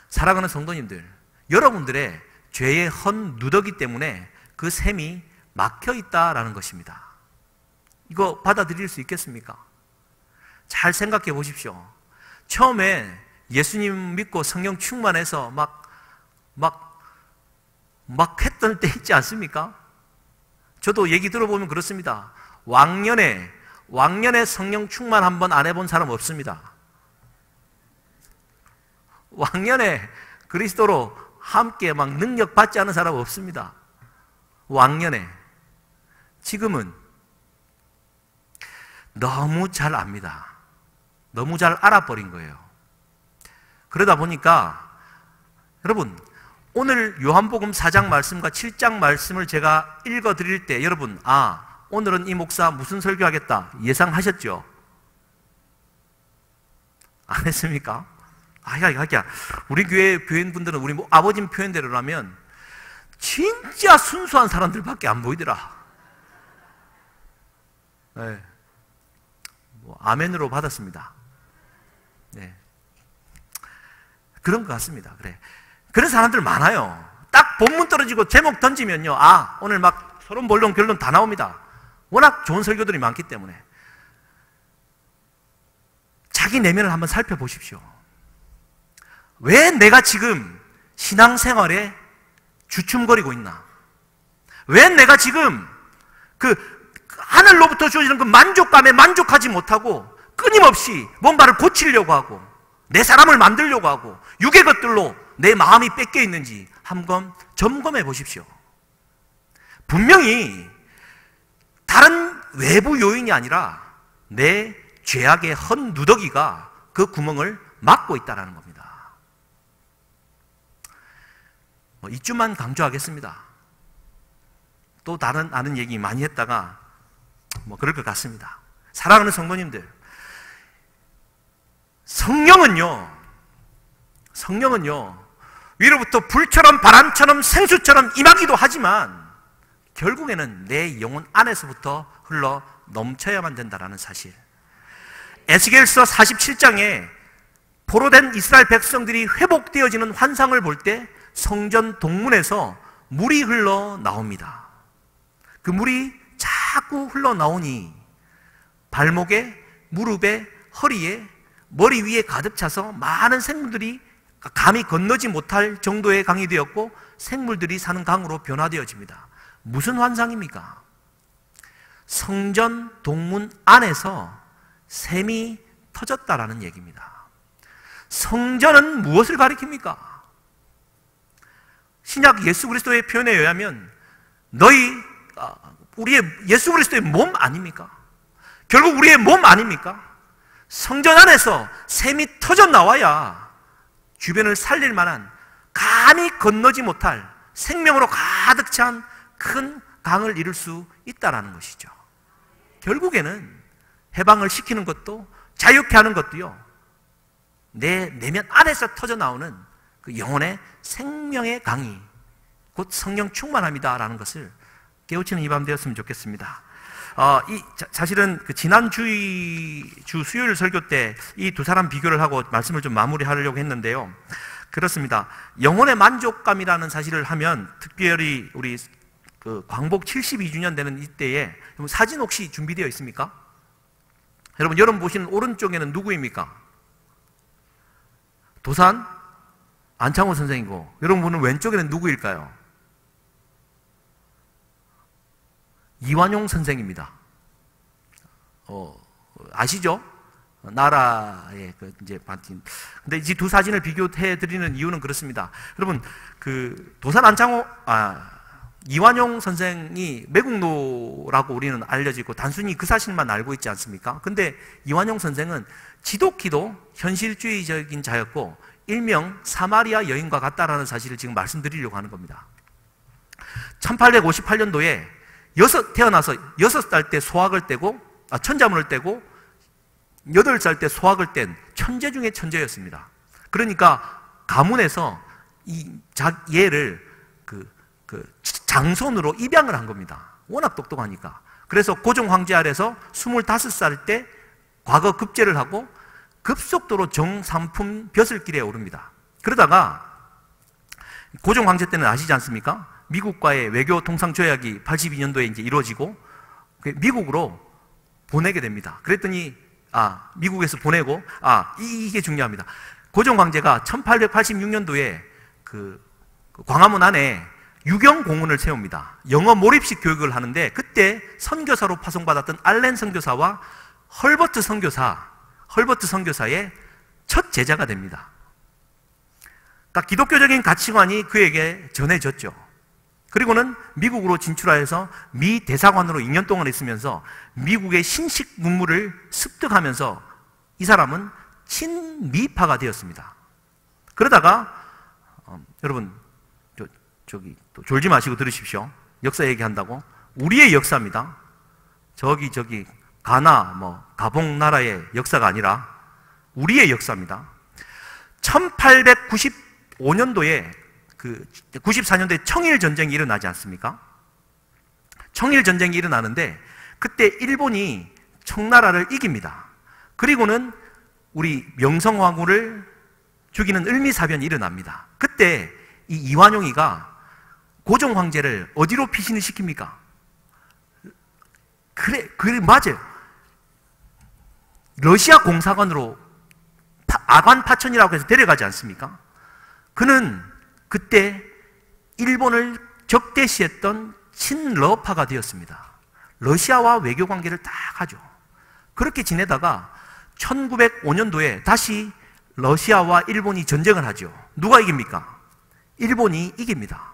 사랑하는 성도님들, 여러분들의 죄의 헌 누더기 때문에 그 샘이 막혀있다라는 것입니다. 이거 받아들일 수 있겠습니까? 잘 생각해 보십시오. 처음에 예수님 믿고 성령 충만해서 막 했던 때 있지 않습니까? 저도 얘기 들어보면 그렇습니다. 왕년에 성령 충만 한번 안 해본 사람 없습니다. 왕년에 그리스도로 함께 막 능력 받지 않은 사람 없습니다. 왕년에. 지금은 너무 잘 압니다. 너무 잘 알아버린 거예요. 그러다 보니까 여러분, 오늘 요한복음 4장 말씀과 7장 말씀을 제가 읽어 드릴 때 여러분, 오늘은 이 목사 무슨 설교하겠다 예상하셨죠? 안 했습니까? 우리 교회 교인분들은 우리 아버님 표현대로라면 진짜 순수한 사람들밖에 안 보이더라. 네. 아멘으로 받았습니다. 네. 그런 것 같습니다. 그래. 그런 사람들 많아요. 딱 본문 떨어지고 제목 던지면요, 오늘 막 서론, 본론, 결론 다 나옵니다. 워낙 좋은 설교들이 많기 때문에. 자기 내면을 한번 살펴보십시오. 왜 내가 지금 신앙생활에 주춤거리고 있나? 왜 내가 지금 그 하늘로부터 주어지는 그 만족감에 만족하지 못하고 끊임없이 뭔가를 고치려고 하고 내 사람을 만들려고 하고 육의 것들로 내 마음이 뺏겨 있는지 한번 점검해 보십시오. 분명히 다른 외부 요인이 아니라 내 죄악의 헌 누더기가 그 구멍을 막고 있다는 겁니다. 이쯤만 강조하겠습니다. 또 다른 아는 얘기 많이 했다가 그럴 것 같습니다. 사랑하는 성도님들, 성령은요 위로부터 불처럼 바람처럼 생수처럼 임하기도 하지만 결국에는 내 영혼 안에서부터 흘러 넘쳐야만 된다는 사실. 에스겔서 47장에 포로된 이스라엘 백성들이 회복되어지는 환상을 볼 때 성전 동문에서 물이 흘러나옵니다. 그 물이 자꾸 흘러나오니 발목에, 무릎에, 허리에, 머리 위에 가득 차서 많은 생물들이 감히 건너지 못할 정도의 강이 되었고 생물들이 사는 강으로 변화되어집니다. 무슨 환상입니까? 성전 동문 안에서 샘이 터졌다라는 얘기입니다. 성전은 무엇을 가리킵니까? 신약 예수 그리스도의 표현에 의하면 우리의 예수 그리스도의 몸 아닙니까? 결국 우리의 몸 아닙니까? 성전 안에서 샘이 터져 나와야 주변을 살릴 만한 감히 건너지 못할 생명으로 가득 찬 큰 강을 이룰 수 있다는 것이죠. 결국에는 해방을 시키는 것도 자유케 하는 것도요, 내 내면 안에서 터져 나오는 그 영혼의 생명의 강이 곧 성령 충만함이다라는 것을 깨우치는 이 밤 되었으면 좋겠습니다. 사실은 그 지난 주 수요일 설교 때 이 두 사람 비교를 하고 말씀을 좀 마무리하려고 했는데요. 그렇습니다. 영혼의 만족감이라는 사실을 하면 특별히 우리 그 광복 72주년 되는 이때에 사진 혹시 준비되어 있습니까? 여러분 보시는 오른쪽에는 누구입니까? 도산 안창호 선생이고, 여러분 보는 왼쪽에는 누구일까요? 이완용 선생입니다. 아시죠? 나라의 이제 파티. 근데 이 두 사진을 비교해 드리는 이유는 그렇습니다. 여러분, 그 도산 안창호, 이완용 선생이 매국노라고 우리는 알려지고 단순히 그 사실만 알고 있지 않습니까? 근데 이완용 선생은 지독히도 현실주의적인 자였고 일명 사마리아 여인과 같다라는 사실을 지금 말씀드리려고 하는 겁니다. 1858년도에 태어나서 6살 때 소학을 떼고, 천자문을 떼고 8살 때 소학을 뗀 천재 중에 천재였습니다. 그러니까 가문에서 얘를 장손으로 입양을 한 겁니다. 워낙 똑똑하니까. 그래서 고종 황제 아래서 25살 때 과거 급제를 하고 급속도로 정삼품 벼슬길에 오릅니다. 그러다가 고종 황제 때는 아시지 않습니까? 미국과의 외교 통상 조약이 82년도에 이제 이루어지고 미국으로 보내게 됩니다. 그랬더니 미국에서 보내고 이게 중요합니다. 고종 황제가 1886년도에 그 광화문 안에 유경 공원을 세웁니다. 영어 몰입식 교육을 하는데 그때 선교사로 파송받았던 알렌 선교사와 헐버트 선교사의 첫 제자가 됩니다. 그러니까 기독교적인 가치관이 그에게 전해졌죠. 그리고는 미국으로 진출하여서 미 대사관으로 2년 동안 있으면서 미국의 신식 문물을 습득하면서 이 사람은 친미파가 되었습니다. 그러다가 여러분 저기 또 졸지 마시고 들으십시오. 역사 얘기한다고 우리의 역사입니다. 저기 가나 가봉 나라의 역사가 아니라 우리의 역사입니다. 1895년도에 94년도에 청일전쟁이 일어나지 않습니까? 청일전쟁이 일어나는데 그때 일본이 청나라를 이깁니다. 그리고는 우리 명성황후를 죽이는 을미사변이 일어납니다. 그때 이 이완용이가 고종 황제를 어디로 피신을 시킵니까? 그래 맞아요. 러시아 공사관으로 아관 파천이라고 해서 데려가지 않습니까? 그는 그때 일본을 적대시했던 친러파가 되었습니다. 러시아와 외교 관계를 딱 하죠. 그렇게 지내다가 1905년도에 다시 러시아와 일본이 전쟁을 하죠. 누가 이깁니까? 일본이 이깁니다.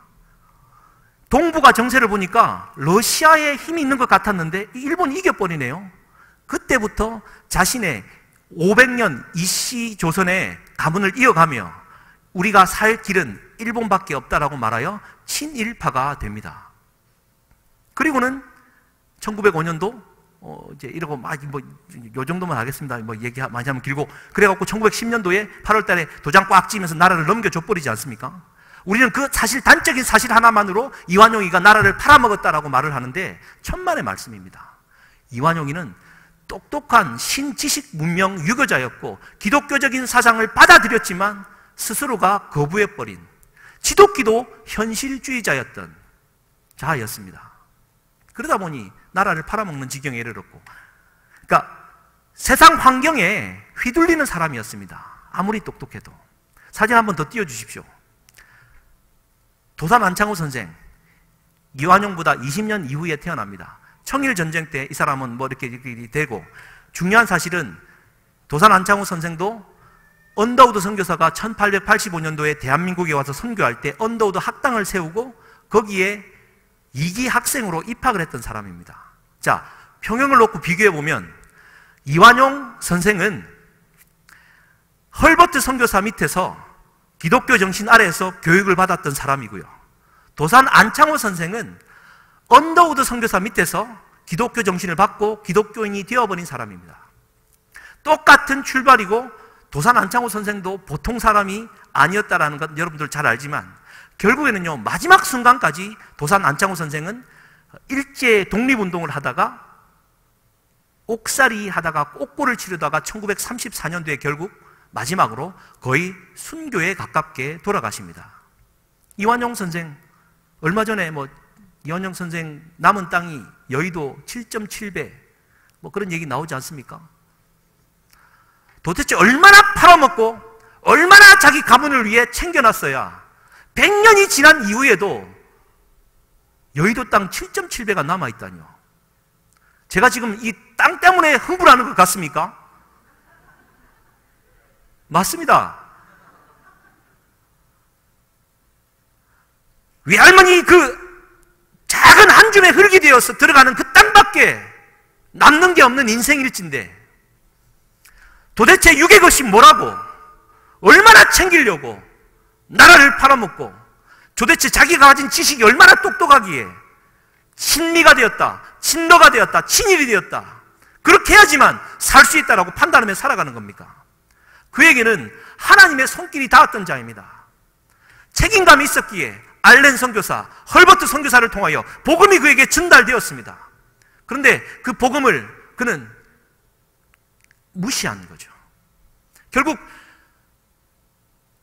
동북아 정세를 보니까 러시아에 힘이 있는 것 같았는데 일본이 이겨버리네요. 그때부터 자신의 500년 이씨 조선의 가문을 이어가며 우리가 살 길은 일본밖에 없다라고 말하여 친일파가 됩니다. 그리고는 1905년도 이제 이러고 요 정도만 하겠습니다. 얘기 많이 하면 길고 그래갖고 1910년도에 8월달에 도장 꽉 찌면서 나라를 넘겨줘 버리지 않습니까? 우리는 그 단적인 사실 하나만으로 이완용이가 나라를 팔아먹었다라고 말을 하는데 천만의 말씀입니다. 이완용이는 똑똑한 신지식 문명 유교자였고 기독교적인 사상을 받아들였지만 스스로가 거부해버린 지독기도 현실주의자였던 자였습니다. 그러다 보니 나라를 팔아먹는 지경에 이르렀고, 그러니까 세상 환경에 휘둘리는 사람이었습니다. 아무리 똑똑해도. 사진 한번 더 띄워주십시오. 도산 안창호 선생, 이완용보다 20년 이후에 태어납니다. 청일전쟁 때 이 사람은 이렇게 되고, 중요한 사실은 도산 안창호 선생도 언더우드 선교사가 1885년도에 대한민국에 와서 선교할 때 언더우드 학당을 세우고 거기에 2기 학생으로 입학을 했던 사람입니다. 자, 평형을 놓고 비교해보면 이완용 선생은 헐버트 선교사 밑에서 기독교 정신 아래에서 교육을 받았던 사람이고요. 도산 안창호 선생은 언더우드 선교사 밑에서 기독교 정신을 받고 기독교인이 되어버린 사람입니다. 똑같은 출발이고 도산 안창호 선생도 보통 사람이 아니었다라는 것 여러분들 잘 알지만 결국에는요, 마지막 순간까지 도산 안창호 선생은 일제 독립운동을 하다가 옥살이 하다가 옥고를 치르다가 1934년도에 결국 마지막으로 거의 순교에 가깝게 돌아가십니다. 이완용 선생, 얼마 전에 이완용 선생 남은 땅이 여의도 7.7배 그런 얘기 나오지 않습니까? 도대체 얼마나 팔아먹고 얼마나 자기 가문을 위해 챙겨놨어야 100년이 지난 이후에도 여의도 땅 7.7배가 남아있다니요. 제가 지금 이 땅 때문에 흥분하는 것 같습니까? 맞습니다. 외할머니 작은 한 줌의 흙이 되어서 들어가는 그 땅밖에 남는 게 없는 인생일진데 도대체 육의 것이 뭐라고 얼마나 챙기려고 나라를 팔아먹고 도대체 자기가 가진 지식이 얼마나 똑똑하기에 친미가 되었다, 친러가 되었다, 친일이 되었다 그렇게 해야지만 살 수 있다라고 판단하며 살아가는 겁니까? 그에게는 하나님의 손길이 닿았던 자입니다. 책임감이 있었기에 알렌 선교사, 헐버트 선교사를 통하여 복음이 그에게 전달되었습니다. 그런데 그 복음을 그는 무시한 거죠. 결국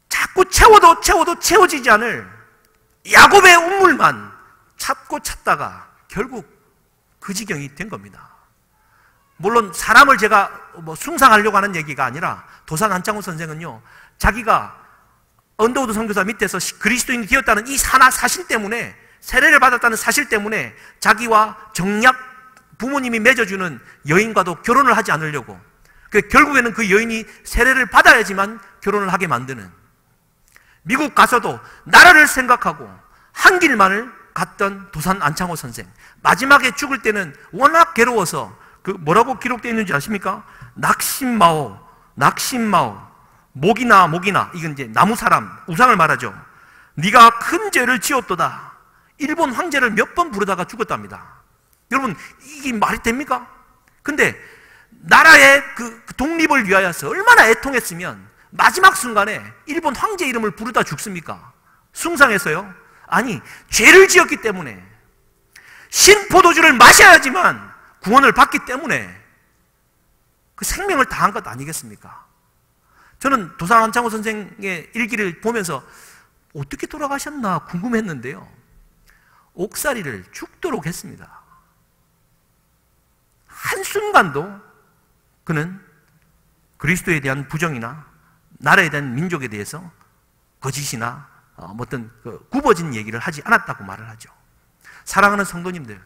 자꾸 채워도 채워지지 않을 야곱의 운물만 찾고 찾다가 결국 그 지경이 된 겁니다. 물론 사람을 제가 숭상하려고 하는 얘기가 아니라 도산 안창호 선생은요, 자기가 언더우드 선교사 밑에서 그리스도인이 되었다는 이 하나 사실 때문에, 세례를 받았다는 사실 때문에 자기와 정략 부모님이 맺어주는 여인과도 결혼을 하지 않으려고, 결국에는 그 여인이 세례를 받아야지만 결혼을 하게 만드는, 미국 가서도 나라를 생각하고 한 길만을 갔던 도산 안창호 선생, 마지막에 죽을 때는 워낙 괴로워서 뭐라고 기록되어 있는지 아십니까? 낙심마오, 목이나, 이건 이제 나무 사람, 우상을 말하죠. 네가 큰 죄를 지었도다. 일본 황제를 몇 번 부르다가 죽었답니다. 여러분, 이게 말이 됩니까? 근데 나라의 그 독립을 위하여서 얼마나 애통했으면 마지막 순간에 일본 황제 이름을 부르다 죽습니까? 숭상해서요? 아니, 죄를 지었기 때문에, 신포도주를 마셔야지만 구원을 받기 때문에 그 생명을 다한 것 아니겠습니까? 저는 도산 안창호 선생의 일기를 보면서 어떻게 돌아가셨나 궁금했는데요, 옥살이를 죽도록 했습니다. 한순간도 그는 그리스도에 대한 부정이나 나라에 대한 민족에 대해서 거짓이나 어떤 굽어진 얘기를 하지 않았다고 말을 하죠. 사랑하는 성도님들,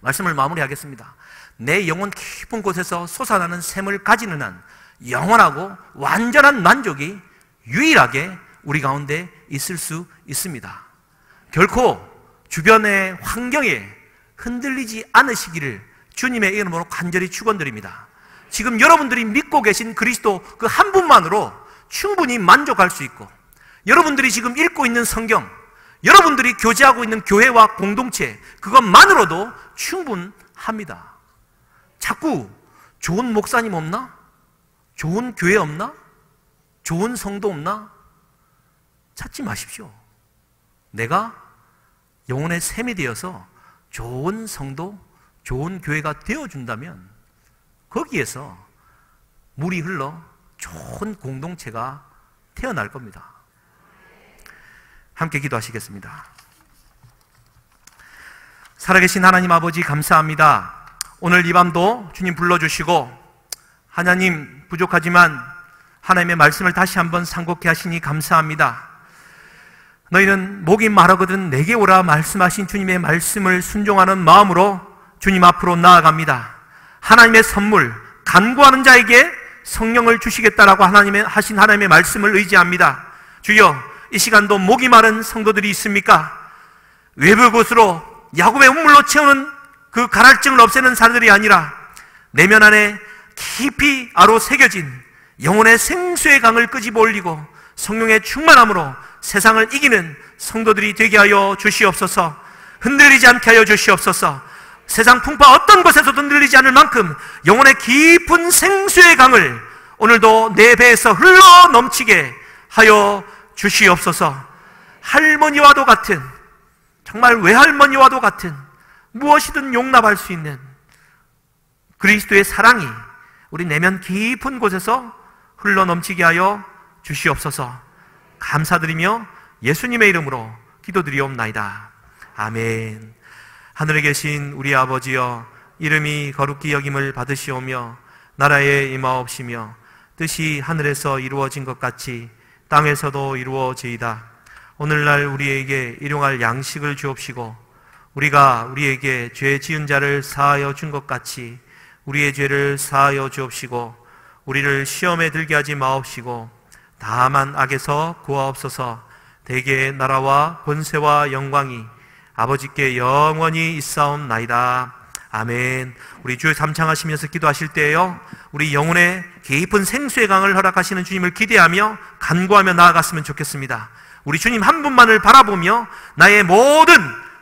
말씀을 마무리하겠습니다. 내 영혼 깊은 곳에서 솟아나는 샘을 가지는 한 영원하고 완전한 만족이 유일하게 우리 가운데 있을 수 있습니다. 결코 주변의 환경에 흔들리지 않으시기를 주님의 이름으로 간절히 축원드립니다. 지금 여러분들이 믿고 계신 그리스도 그 한 분만으로 충분히 만족할 수 있고, 여러분들이 지금 읽고 있는 성경, 여러분들이 교제하고 있는 교회와 공동체, 그것만으로도 충분합니다. 자꾸 좋은 목사님 없나? 좋은 교회 없나? 좋은 성도 없나? 찾지 마십시오. 내가 영혼의 샘이 되어서 좋은 성도, 좋은 교회가 되어준다면 거기에서 물이 흘러 좋은 공동체가 태어날 겁니다. 함께 기도하시겠습니다. 살아계신 하나님 아버지, 감사합니다. 오늘 이 밤도 주님 불러주시고, 하나님, 부족하지만 하나님의 말씀을 다시 한번 상고케 하시니 감사합니다. 너희는 목이 마르거든 내게 오라 말씀하신 주님의 말씀을 순종하는 마음으로 주님 앞으로 나아갑니다. 하나님의 선물, 간구하는 자에게 성령을 주시겠다라고 하신 하나님의 말씀을 의지합니다. 주여, 이 시간도 목이 마른 성도들이 있습니까? 외부 곳으로 야곱의 운물로 채우는 그 가랄증을 없애는 사람들이 아니라 내면 안에 깊이 아로 새겨진 영혼의 생수의 강을 끄집어 올리고 성령의 충만함으로 세상을 이기는 성도들이 되게 하여 주시옵소서. 흔들리지 않게 하여 주시옵소서. 세상 풍파 어떤 곳에서도 흔들리지 않을 만큼 영혼의 깊은 생수의 강을 오늘도 내 배에서 흘러 넘치게 하여 주시옵소서. 할머니와도 같은, 정말 외할머니와도 같은 무엇이든 용납할 수 있는 그리스도의 사랑이 우리 내면 깊은 곳에서 흘러 넘치게 하여 주시옵소서. 감사드리며 예수님의 이름으로 기도드리옵나이다. 아멘. 하늘에 계신 우리 아버지여, 이름이 거룩히 여김을 받으시오며 나라에 임하옵시며 뜻이 하늘에서 이루어진 것 같이 땅에서도 이루어지이다. 오늘날 우리에게 일용할 양식을 주옵시고 우리가 우리에게 죄 지은 자를 사하여 준 것 같이 우리의 죄를 사하여 주옵시고 우리를 시험에 들게 하지 마옵시고 다만 악에서 구하옵소서. 대개의 나라와 권세와 영광이 아버지께 영원히 있사옵나이다. 아멘. 우리 주여 삼창하시면서 기도하실 때에요, 우리 영혼의 깊은 생수의 강을 허락하시는 주님을 기대하며 간구하며 나아갔으면 좋겠습니다. 우리 주님 한 분만을 바라보며 나의 모든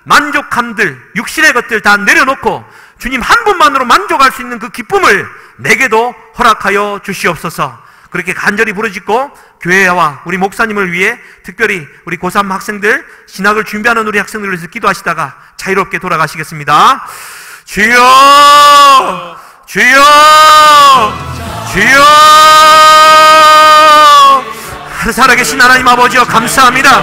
만족함들, 육신의 것들 다 내려놓고 주님 한 분만으로 만족할 수 있는 그 기쁨을 내게도 허락하여 주시옵소서. 그렇게 간절히 부르짖고 교회와 우리 목사님을 위해 특별히 우리 고3 학생들, 신학을 준비하는 우리 학생들을 위해서 기도하시다가 자유롭게 돌아가시겠습니다. 주여! 주여! 주여! 살아계신 하나님 아버지여, 감사합니다.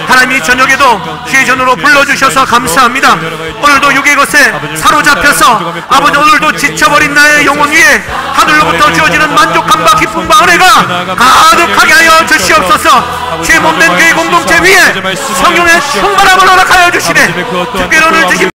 하나님이 저녁에도 주의 전으로 불러주셔서 감사합니다. 오늘도 육의 것에 사로잡혀서 아버지 오늘도 지쳐버린 나의 영혼 위에 하늘로부터 주어지는 만족함과 기쁨과 은혜가 가득하게 하여 주시옵소서. 주의 몸된 교회 공동체 위에 성령의 충만함을 허락하여 주시네. 특별히 오늘 주신